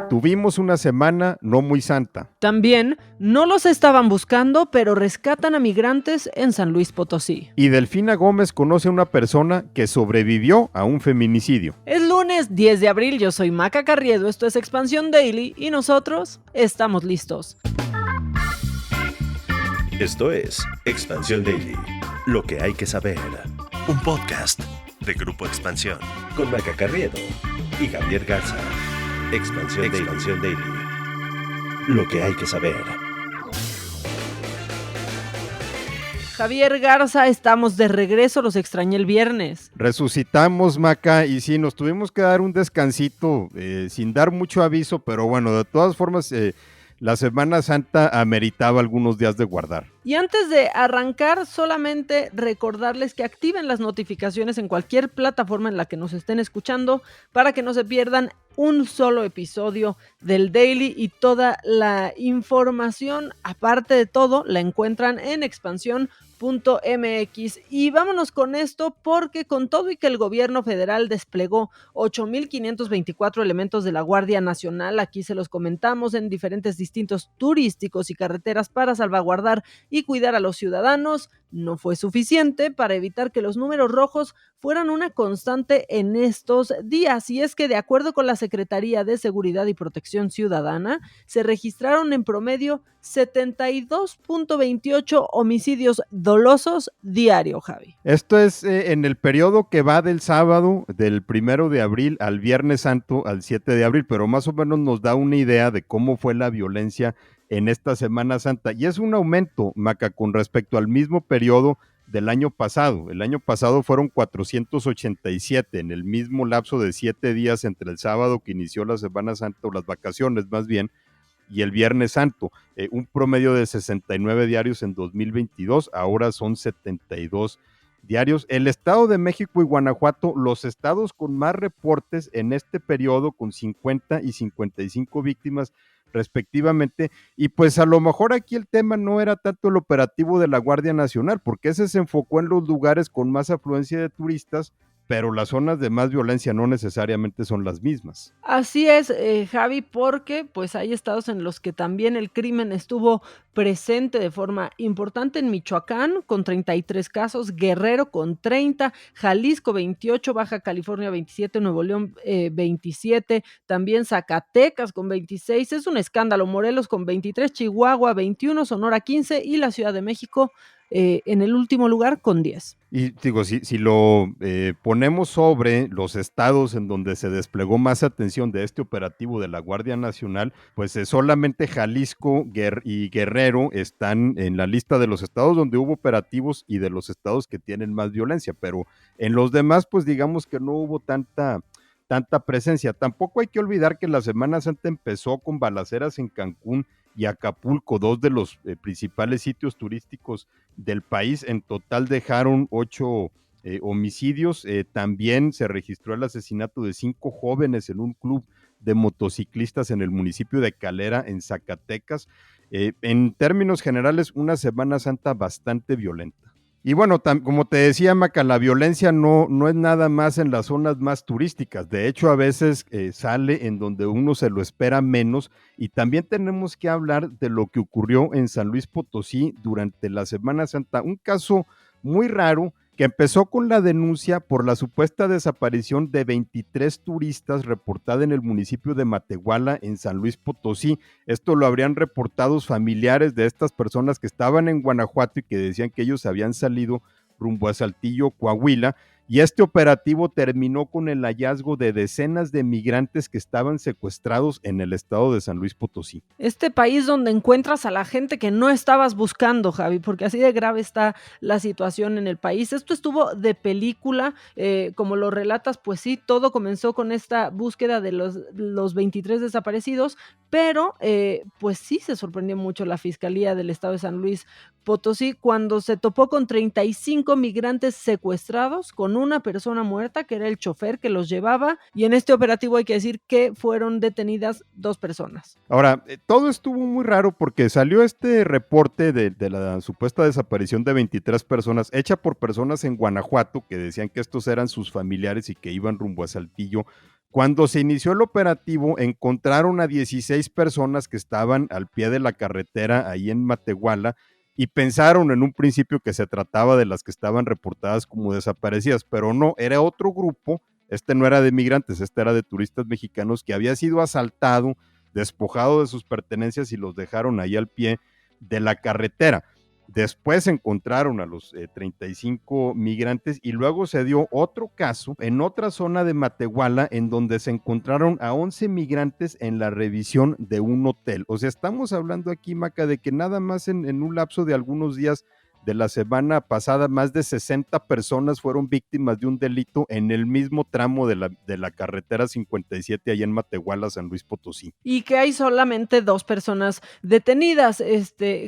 Tuvimos una semana no muy santa. También no los estaban buscando, pero rescatan a migrantes en San Luis Potosí. Y Delfina Gómez conoce a una persona que sobrevivió a un feminicidio. Es lunes 10 de abril, yo soy Maca Carriedo, esto es Expansión Daily y nosotros estamos listos. Esto es Expansión Daily, lo que hay que saber. Un podcast de Grupo Expansión con Maca Carriedo y Javier Garza. Expansión Daily. Lo que hay que saber. Javier Garza, estamos de regreso, los extrañé el viernes. Resucitamos, Maca, y sí, nos tuvimos que dar un descansito sin dar mucho aviso, pero bueno, de todas formas, la Semana Santa ameritaba algunos días de guardar. Y antes de arrancar, solamente recordarles que activen las notificaciones en cualquier plataforma en la que nos estén escuchando para que no se pierdan un solo episodio del Daily, y toda la información, aparte de todo, la encuentran en expansión.mx. Y vámonos con esto, porque con todo y que el gobierno federal desplegó 8,524 elementos de la Guardia Nacional, aquí se los comentamos, en diferentes distintos turísticos y carreteras para salvaguardar y cuidar a los ciudadanos, no fue suficiente para evitar que los números rojos fueran una constante en estos días. Y es que, de acuerdo con la Secretaría de Seguridad y Protección Ciudadana, se registraron en promedio 72.28 homicidios dolosos diario, Javi. Esto es en el periodo que va del sábado, del 1 de abril al Viernes Santo, al 7 de abril, pero más o menos nos da una idea de cómo fue la violencia en esta Semana Santa. Y es un aumento, Maca, con respecto al mismo periodo del año pasado. El año pasado fueron 487 en el mismo lapso de 7 días entre el sábado que inició la Semana Santa, o las vacaciones más bien, y el Viernes Santo. Un promedio de 69 diarios en 2022, ahora son 72 diarios. El Estado de México y Guanajuato, los estados con más reportes en este periodo, con 50 y 55 víctimas respectivamente, y pues a lo mejor aquí el tema no era tanto el operativo de la Guardia Nacional, porque ese se enfocó en los lugares con más afluencia de turistas, pero las zonas de más violencia no necesariamente son las mismas. Así es, Javi, porque pues hay estados en los que también el crimen estuvo presente de forma importante. En Michoacán con 33 casos, Guerrero con 30, Jalisco 28, Baja California 27, Nuevo León 27, también Zacatecas con 26, es un escándalo, Morelos con 23, Chihuahua 21, Sonora 15 y la Ciudad de México en el último lugar con 10. Y digo, si lo ponemos sobre los estados en donde se desplegó más atención de este operativo de la Guardia Nacional, pues solamente Jalisco y Guerrero están en la lista de los estados donde hubo operativos y de los estados que tienen más violencia, pero en los demás, pues digamos que no hubo tanta presencia. Tampoco hay que olvidar que la Semana Santa empezó con balaceras en Cancún y Acapulco, dos de los principales sitios turísticos del país. En total dejaron 8 homicidios. También se registró el asesinato de 5 jóvenes en un club de motociclistas en el municipio de Calera, en Zacatecas. En términos generales, una Semana Santa bastante violenta. Y bueno, como te decía, Maca, la violencia no es nada más en las zonas más turísticas. De hecho, a veces sale en donde uno se lo espera menos. Y también tenemos que hablar de lo que ocurrió en San Luis Potosí durante la Semana Santa. Un caso muy raro que empezó con la denuncia por la supuesta desaparición de 23 turistas reportada en el municipio de Matehuala, en San Luis Potosí. Esto lo habrían reportado familiares de estas personas que estaban en Guanajuato y que decían que ellos habían salido rumbo a Saltillo, Coahuila, y este operativo terminó con el hallazgo de decenas de migrantes que estaban secuestrados en el estado de San Luis Potosí. Este país donde encuentras a la gente que no estabas buscando, Javi, porque así de grave está la situación en el país. Esto estuvo de película, como lo relatas, pues sí, todo comenzó con esta búsqueda de los 23 desaparecidos, pero pues sí se sorprendió mucho la Fiscalía del Estado de San Luis Potosí cuando se topó con 35 migrantes secuestrados, con una persona muerta, que era el chofer que los llevaba, y en este operativo hay que decir que fueron detenidas 2 personas. Ahora, todo estuvo muy raro porque salió este reporte de la supuesta desaparición de 23 personas, hecha por personas en Guanajuato que decían que estos eran sus familiares y que iban rumbo a Saltillo Cuando se inició el operativo, encontraron a 16 personas que estaban al pie de la carretera ahí en Matehuala y pensaron en un principio que se trataba de las que estaban reportadas como desaparecidas, pero no, era otro grupo. Este no era de migrantes, este era de turistas mexicanos que había sido asaltado, despojado de sus pertenencias y los dejaron ahí al pie de la carretera. Después encontraron a los 35 migrantes y luego se dio otro caso en otra zona de Matehuala en donde se encontraron a 11 migrantes en la revisión de un hotel. O sea, estamos hablando aquí, Maca, de que nada más en un lapso de algunos días de la semana pasada, más de 60 personas fueron víctimas de un delito en el mismo tramo de la carretera 57 allá en Matehuala, San Luis Potosí. Y que hay solamente 2 personas detenidas.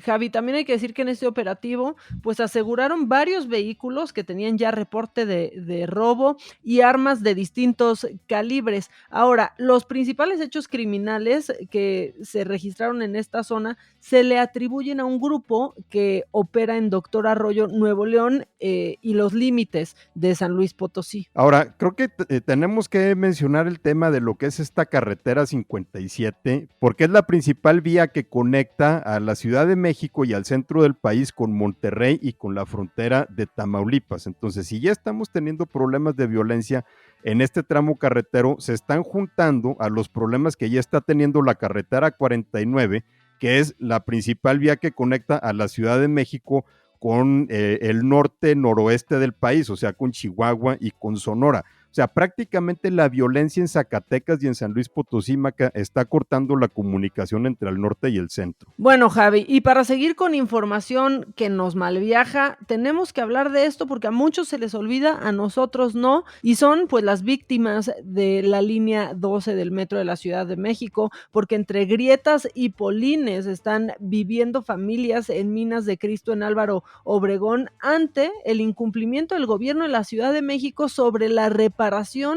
Javi, también hay que decir que en este operativo, pues aseguraron varios vehículos que tenían ya reporte de robo y armas de distintos calibres. Ahora, los principales hechos criminales que se registraron en esta zona se le atribuyen a un grupo que opera en Doctor Arroyo, Nuevo León, y los límites de San Luis Potosí. Ahora, creo que tenemos que mencionar el tema de lo que es esta carretera 57, porque es la principal vía que conecta a la Ciudad de México y al centro del país con Monterrey y con la frontera de Tamaulipas. Entonces, si ya estamos teniendo problemas de violencia en este tramo carretero, se están juntando a los problemas que ya está teniendo la carretera 49, que es la principal vía que conecta a la Ciudad de México con el norte noroeste del país, o sea, con Chihuahua y con Sonora. O sea, prácticamente la violencia en Zacatecas y en San Luis Potosí, Maca, está cortando la comunicación entre el norte y el centro. Bueno, Javi, y para seguir con información que nos malviaja, tenemos que hablar de esto porque a muchos se les olvida, a nosotros no, y son pues las víctimas de la línea 12 del metro de la Ciudad de México, porque entre grietas y polines están viviendo familias en Minas de Cristo en Álvaro Obregón ante el incumplimiento del gobierno de la Ciudad de México sobre la reparación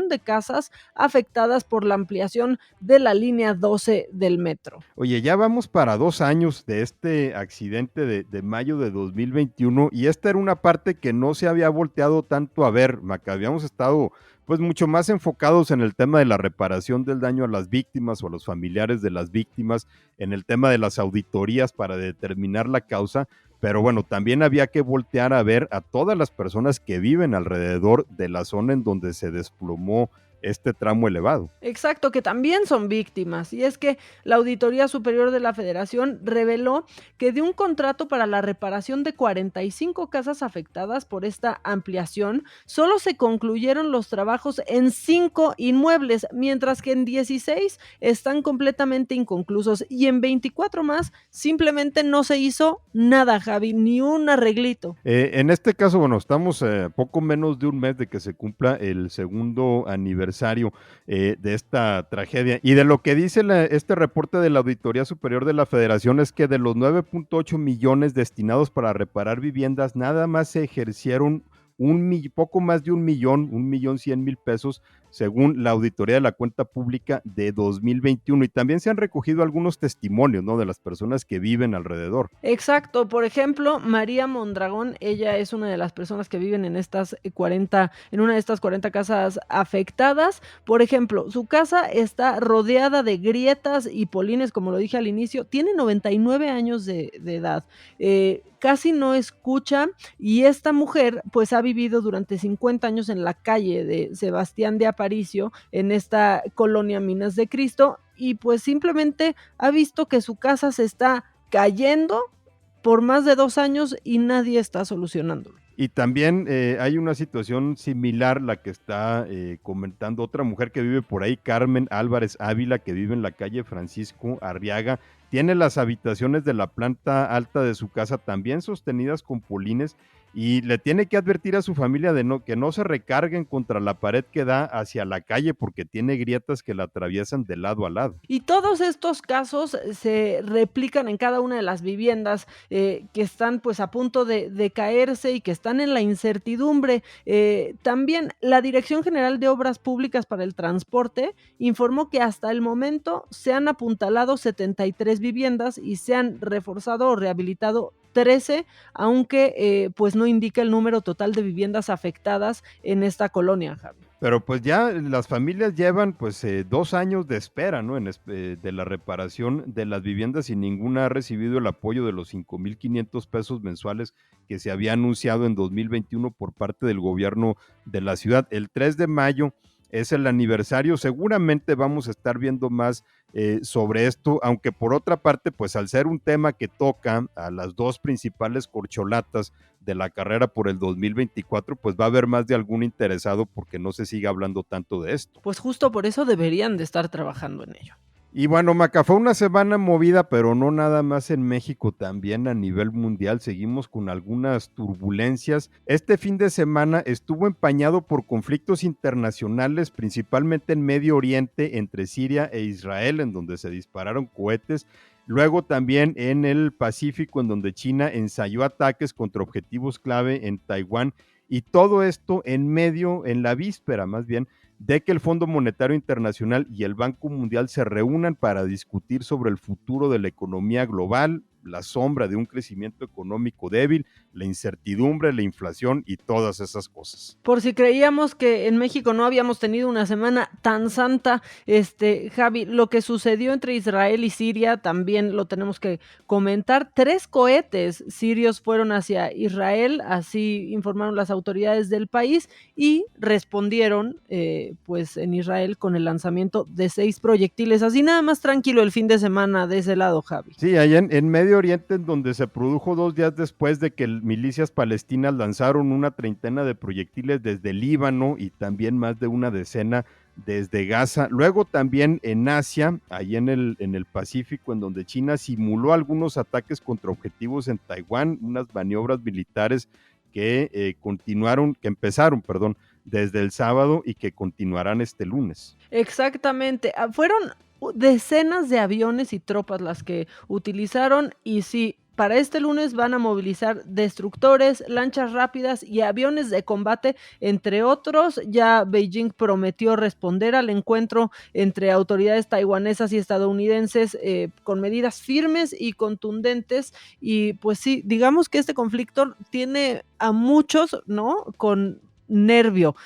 de casas afectadas por la ampliación de la línea 12 del metro. Oye, ya vamos para 2 años de este accidente de mayo de 2021 y esta era una parte que no se había volteado tanto a ver, Maca. Habíamos estado pues mucho más enfocados en el tema de la reparación del daño a las víctimas o a los familiares de las víctimas, en el tema de las auditorías para determinar la causa, pero bueno, también había que voltear a ver a todas las personas que viven alrededor de la zona en donde se desplomó este tramo elevado. Exacto, que también son víctimas. Y es que la Auditoría Superior de la Federación reveló que de un contrato para la reparación de 45 casas afectadas por esta ampliación, solo se concluyeron los trabajos en 5 inmuebles, mientras que en 16 están completamente inconclusos y en 24 más simplemente no se hizo nada, Javi, ni un arreglito. En este caso, bueno, estamos poco menos de un mes de que se cumpla el segundo aniversario de esta tragedia. Y de lo que dice este reporte de la Auditoría Superior de la Federación es que de los 9.8 millones destinados para reparar viviendas, nada más se ejercieron poco más de 1.100.000 pesos, según la Auditoría de la Cuenta Pública de 2021. Y también se han recogido algunos testimonios, ¿no?, de las personas que viven alrededor. Exacto, por ejemplo, María Mondragón, ella es una de las personas que viven en una de estas 40 casas afectadas. Por ejemplo, su casa está rodeada de grietas y polines, como lo dije al inicio, tiene 99 años de edad. Casi no escucha y esta mujer pues ha vivido durante 50 años en la calle de Sebastián de Aparicio, en esta colonia Minas de Cristo, y pues simplemente ha visto que su casa se está cayendo por más de 2 años y nadie está solucionándolo. Y también hay una situación similar, la que está comentando otra mujer que vive por ahí, Carmen Álvarez Ávila, que vive en la calle Francisco Arriaga. Tiene las habitaciones de la planta alta de su casa también sostenidas con polines y le tiene que advertir a su familia de que no se recarguen contra la pared que da hacia la calle porque tiene grietas que la atraviesan de lado a lado. Y todos estos casos se replican en cada una de las viviendas que están pues a punto de caerse y que están en la incertidumbre. También la Dirección General de Obras Públicas para el Transporte informó que hasta el momento se han apuntalado 73 viviendas y se han reforzado o rehabilitado 13, aunque pues no indica el número total de viviendas afectadas en esta colonia, Javi. Pero pues ya las familias llevan pues 2 años de espera, ¿no? De la reparación de las viviendas y ninguna ha recibido el apoyo de los 5,500 pesos mensuales que se había anunciado en 2021 por parte del gobierno de la ciudad. El 3 de mayo es el aniversario, seguramente vamos a estar viendo más sobre esto, aunque por otra parte, pues al ser un tema que toca a las dos principales corcholatas de la carrera por el 2024, pues va a haber más de algún interesado porque no se siga hablando tanto de esto. Pues justo por eso deberían de estar trabajando en ello. Y bueno, Maca, fue una semana movida, pero no nada más en México, también a nivel mundial. Seguimos con algunas turbulencias. Este fin de semana estuvo empañado por conflictos internacionales, principalmente en Medio Oriente, entre Siria e Israel, en donde se dispararon cohetes. Luego también en el Pacífico, en donde China ensayó ataques contra objetivos clave en Taiwán. Y todo esto en la víspera más bien, de que el Fondo Monetario Internacional y el Banco Mundial se reúnan para discutir sobre el futuro de la economía global, la sombra de un crecimiento económico débil, la incertidumbre, la inflación y todas esas cosas. Por si creíamos que en México no habíamos tenido una semana tan santa, Javi, lo que sucedió entre Israel y Siria también lo tenemos que comentar. 3 cohetes sirios fueron hacia Israel, así informaron las autoridades del país, y respondieron pues en Israel con el lanzamiento de 6 proyectiles. Así nada más tranquilo el fin de semana de ese lado, Javi. Sí, allá en Medio Oriente, en donde se produjo 2 días después de que milicias palestinas lanzaron una treintena de proyectiles desde Líbano y también más de una decena desde Gaza. Luego también en Asia, ahí en el Pacífico, en donde China simuló algunos ataques contra objetivos en Taiwán, unas maniobras militares que empezaron desde el sábado y que continuarán este lunes. Exactamente, fueron decenas de aviones y tropas las que utilizaron, y sí, para este lunes van a movilizar destructores, lanchas rápidas y aviones de combate, entre otros. Ya Beijing prometió responder al encuentro entre autoridades taiwanesas y estadounidenses con medidas firmes y contundentes. Y pues sí, digamos que este conflicto tiene a muchos, ¿no?, con nervio.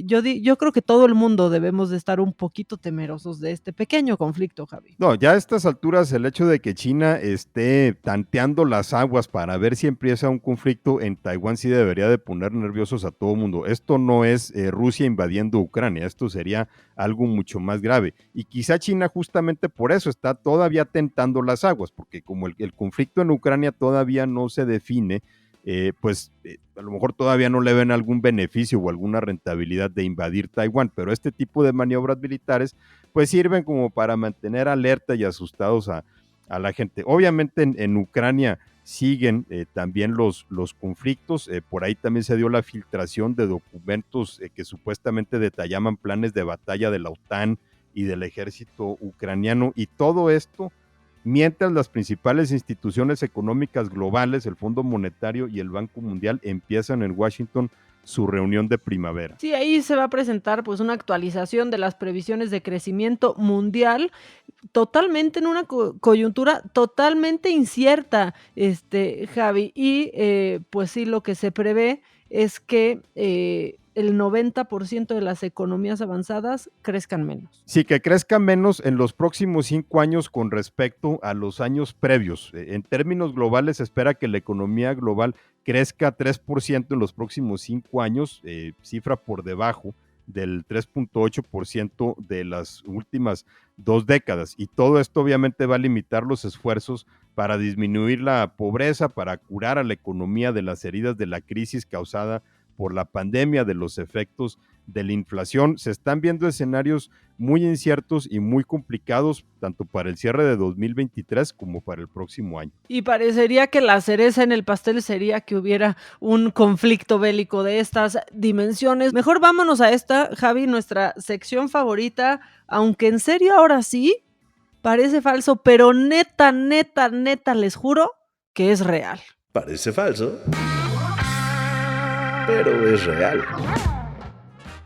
Yo creo que todo el mundo debemos de estar un poquito temerosos de este pequeño conflicto, Javi. No, ya a estas alturas el hecho de que China esté tanteando las aguas para ver si empieza un conflicto en Taiwán sí debería de poner nerviosos a todo el mundo. Esto no es Rusia invadiendo Ucrania, esto sería algo mucho más grave. Y quizá China justamente por eso está todavía tentando las aguas, porque como el conflicto en Ucrania todavía no se define, a lo mejor todavía no le ven algún beneficio o alguna rentabilidad de invadir Taiwán, pero este tipo de maniobras militares pues sirven como para mantener alerta y asustados a la gente. Obviamente en Ucrania siguen también los conflictos, por ahí también se dio la filtración de documentos que supuestamente detallaban planes de batalla de la OTAN y del ejército ucraniano, y todo esto mientras las principales instituciones económicas globales, el Fondo Monetario y el Banco Mundial, empiezan en Washington su reunión de primavera. Sí, ahí se va a presentar pues una actualización de las previsiones de crecimiento mundial, totalmente en una coyuntura totalmente incierta, Javi, y pues sí, lo que se prevé es que el 90% de las economías avanzadas crezcan menos. Sí, que crezcan menos en los próximos 5 años con respecto a los años previos. En términos globales, se espera que la economía global crezca 3% en los próximos 5 años, cifra por debajo del 3.8% de las últimas 2 décadas. Y todo esto obviamente va a limitar los esfuerzos para disminuir la pobreza, para curar a la economía de las heridas de la crisis causada por la pandemia, de los efectos de la inflación. Se están viendo escenarios muy inciertos y muy complicados, tanto para el cierre de 2023 como para el próximo año. Y parecería que la cereza en el pastel sería que hubiera un conflicto bélico de estas dimensiones. Mejor vámonos a esta, Javi, nuestra sección favorita, aunque en serio ahora sí, parece falso, pero neta, les juro que es real. Parece falso, pero es real.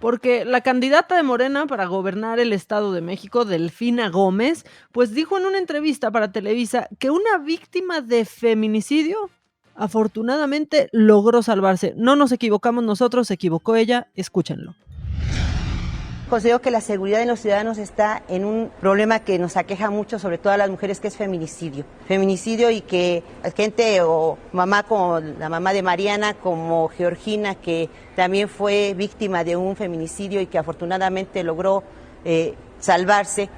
Porque la candidata de Morena para gobernar el Estado de México, Delfina Gómez, pues dijo en una entrevista para Televisa que una víctima de feminicidio Afortunadamente logró salvarse. No nos equivocamos nosotros, se equivocó ella. Escúchenlo. Considero que la seguridad de los ciudadanos está en un problema que nos aqueja mucho, sobre todo a las mujeres, que es feminicidio. Feminicidio, y que gente o mamá como la mamá de Mariana, como Georgina, que también fue víctima de un feminicidio y que afortunadamente logró salvarse.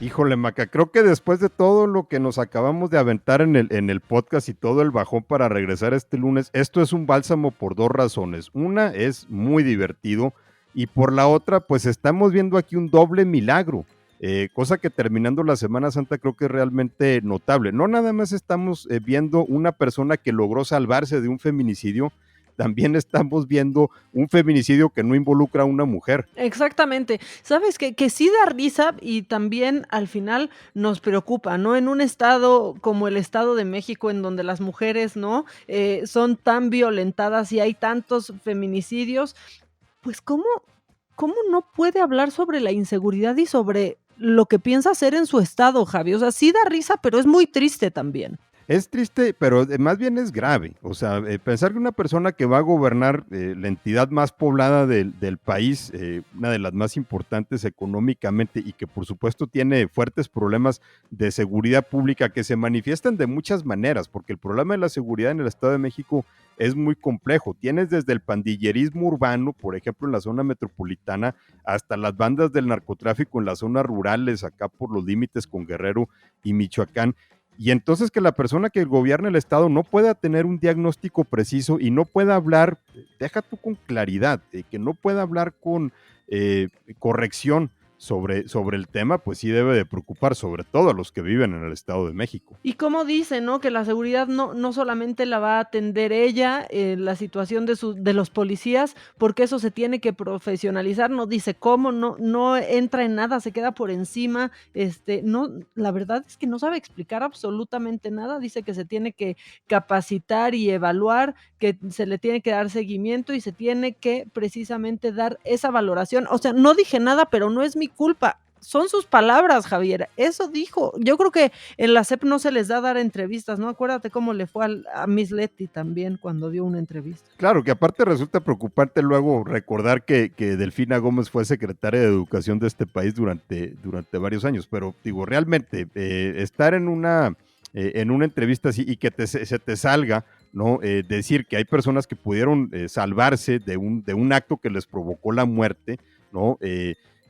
Híjole, Maca, creo que después de todo lo que nos acabamos de aventar en el podcast y todo el bajón para regresar este lunes, esto es un bálsamo por 2 razones. Una, es muy divertido, y por la otra, pues estamos viendo aquí un doble milagro, cosa que terminando la Semana Santa creo que es realmente notable. No nada más estamos viendo una persona que logró salvarse de un feminicidio, también estamos viendo un feminicidio que no involucra a una mujer. Exactamente. ¿Sabes qué? Que sí da risa y también al final nos preocupa, ¿no? En un estado como el Estado de México, en donde las mujeres, ¿no? Son tan violentadas y hay tantos feminicidios, pues ¿cómo no puede hablar sobre la inseguridad y sobre lo que piensa hacer en su estado, Javi? O sea, sí da risa, pero es muy triste también. Es triste, pero más bien es grave. O sea, pensar que una persona que va a gobernar la entidad más poblada del país, una de las más importantes económicamente, y que por supuesto tiene fuertes problemas de seguridad pública que se manifiestan de muchas maneras, porque el problema de la seguridad en el Estado de México es muy complejo. Tienes desde el pandillerismo urbano, por ejemplo, en la zona metropolitana, hasta las bandas del narcotráfico en las zonas rurales, acá por los límites con Guerrero y Michoacán. Y entonces que la persona que gobierna el Estado no pueda tener un diagnóstico preciso y no pueda hablar, deja tú con claridad, que no pueda hablar con corrección sobre el tema, pues sí debe de preocupar, sobre todo a los que viven en el Estado de México. Y como dice, ¿no? Que la seguridad no solamente la va a atender ella, la situación de los policías, porque eso se tiene que profesionalizar, no dice cómo, no entra en nada, se queda por encima, no, la verdad es que no sabe explicar absolutamente nada, dice que se tiene que capacitar y evaluar, que se le tiene que dar seguimiento y se tiene que precisamente dar esa valoración. O sea, no dije nada, pero no es mi culpa. Son sus palabras, Javier. Eso dijo. Yo creo que en la SEP no se les da dar entrevistas, ¿no? Acuérdate cómo le fue a Miss Leti también cuando dio una entrevista. Claro, que aparte resulta preocupante luego recordar que Delfina Gómez fue secretaria de Educación de este país durante varios años, pero digo, realmente estar en una entrevista así y que se te salga, ¿no? Decir que hay personas que pudieron salvarse de un acto que les provocó la muerte, ¿no?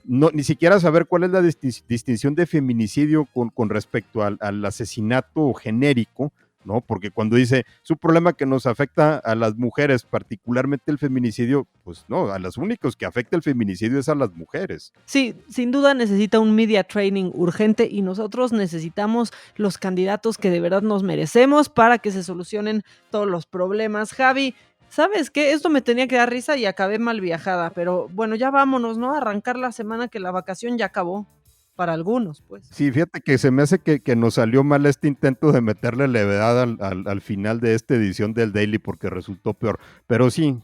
No, ni siquiera saber cuál es la distinción de feminicidio con respecto al asesinato genérico, ¿no? Porque cuando dice, es un problema que nos afecta a las mujeres, particularmente el feminicidio, pues no, a los únicos que afecta el feminicidio es a las mujeres. Sí, sin duda necesita un media training urgente y nosotros necesitamos los candidatos que de verdad nos merecemos para que se solucionen todos los problemas. Javi, ¿sabes qué? Esto me tenía que dar risa y acabé mal viajada, pero bueno, ya vámonos, ¿no? A arrancar la semana, que la vacación ya acabó. Para algunos, pues. Sí, fíjate que se me hace que nos salió mal este intento de meterle levedad al final de esta edición del Daily porque resultó peor. Pero sí,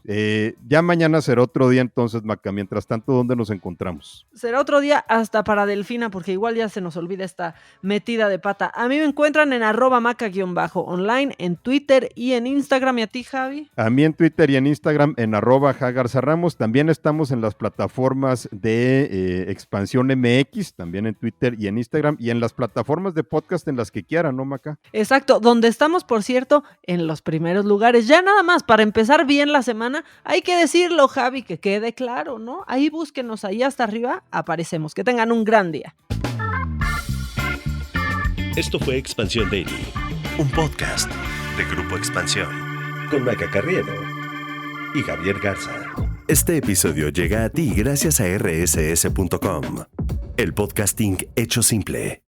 ya mañana será otro día entonces, Maca. Mientras tanto, ¿dónde nos encontramos? Será otro día hasta para Delfina, porque igual ya se nos olvida esta metida de pata. A mí me encuentran en @maca_online, en Twitter y en Instagram. ¿Y a ti, Javi? A mí en Twitter y en Instagram en @jagarzarramos. También estamos en las plataformas de Expansión MX, también en Twitter y en Instagram, y en las plataformas de podcast en las que quieran, ¿no, Maca? Exacto, donde estamos, por cierto, en los primeros lugares. Ya nada más, para empezar bien la semana, hay que decirlo, Javi, que quede claro, ¿no? Ahí búsquenos, ahí hasta arriba aparecemos. Que tengan un gran día. Esto fue Expansión Daily, un podcast de Grupo Expansión, con Maca Carriedo y Javier Garza. Este episodio llega a ti gracias a rss.com. El podcasting hecho simple.